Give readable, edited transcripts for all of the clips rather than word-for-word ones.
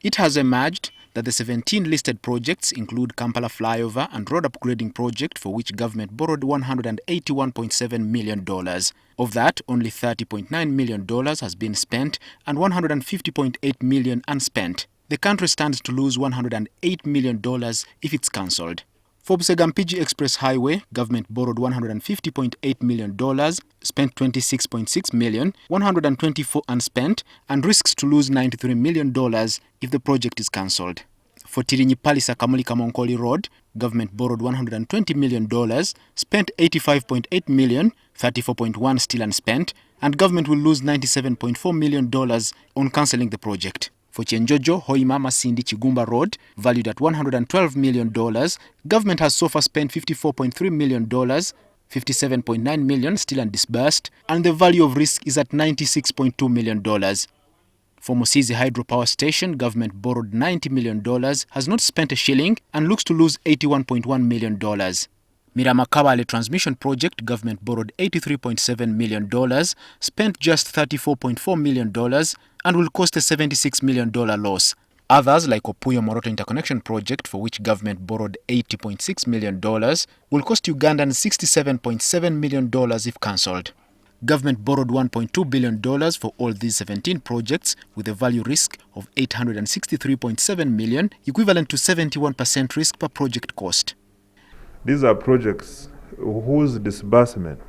It has emerged that the 17 listed projects include Kampala flyover and road upgrading project for which government borrowed $181.7 million. Of that, only $30.9 million has been spent and $150.8 million unspent. The country stands to lose $108 million if it's cancelled. For Busega-Mpigi Express Highway, government borrowed $150.8 million, spent $26.6 million, $124 unspent, and risks to lose $93 million if the project is cancelled. For TIRINYI-PALISA-KUMI KAMONKOLI Road, government borrowed $120 million, spent $85.8 million, $34.1 still unspent, and government will lose $97.4 million on cancelling the project. For Chenjojo, Hoima, Masindi, Chigumba Road, valued at $112 million, government has so far spent $54.3 million, $57.9 million still undisbursed, and the value of risk is at $96.2 million. For Musizi Hydropower Station, government borrowed $90 million, has not spent a shilling, and looks to lose $81.1 million. MIRAMA KABALE Transmission Project, government borrowed $83.7 million, spent just $34.4 million, and will cost a $76 million loss. Others, like Opuyo Moroto Interconnection Project, for which government borrowed $80.6 million, will cost Ugandan $67.7 million if cancelled. Government borrowed $1.2 billion for all these 17 projects, with a value risk of $863.7 million, equivalent to 71% risk per project cost. These are projects whose disbursement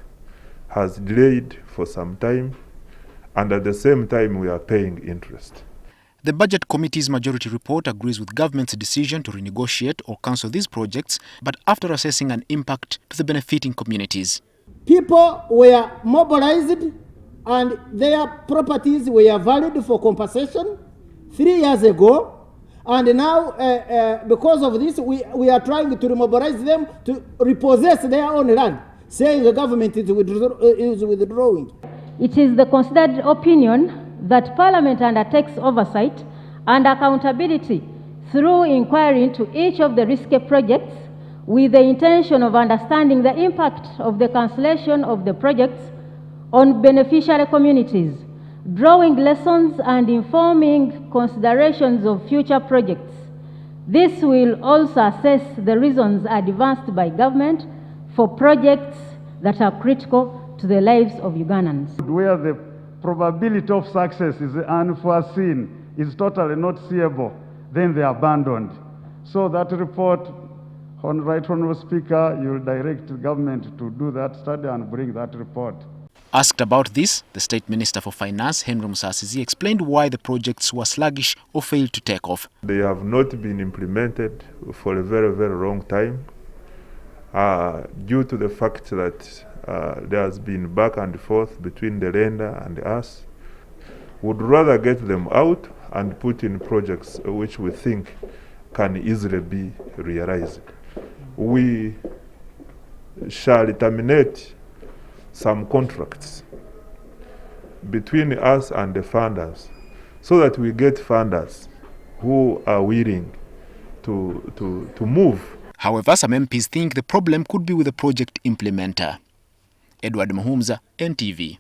has delayed for some time, and at the same time we are paying interest. The Budget Committee's majority report agrees with government's decision to renegotiate or cancel these projects, but after assessing an impact to the benefiting communities. People were mobilized and their properties were valued for compensation 3 years ago, and now because of this we are trying to remobilize them to repossess their own land, saying the government is withdrawing. It is the considered opinion that Parliament undertakes oversight and accountability through inquiry into each of the risky projects with the intention of understanding the impact of the cancellation of the projects on beneficiary communities, drawing lessons and informing considerations of future projects. This will also assess the reasons advanced by government for projects that are critical to the lives of Ugandans. Where the probability of success is unforeseen, is totally not seeable, then they are abandoned. So that report, Right Honourable Speaker, you will direct the government to do that study and bring that report. Asked about this, the State Minister for Finance, Henry Musasizi, explained why the projects were sluggish or failed to take off. They have not been implemented for a very, very long time due to the fact that there has been back and forth between the lender and us. Would rather get them out and put in projects which we think can easily be realized. We shall terminate some contracts between us and the funders so that we get funders who are willing to move. However, some MPs think the problem could be with the project implementer. Edward Muhumuza, NTV.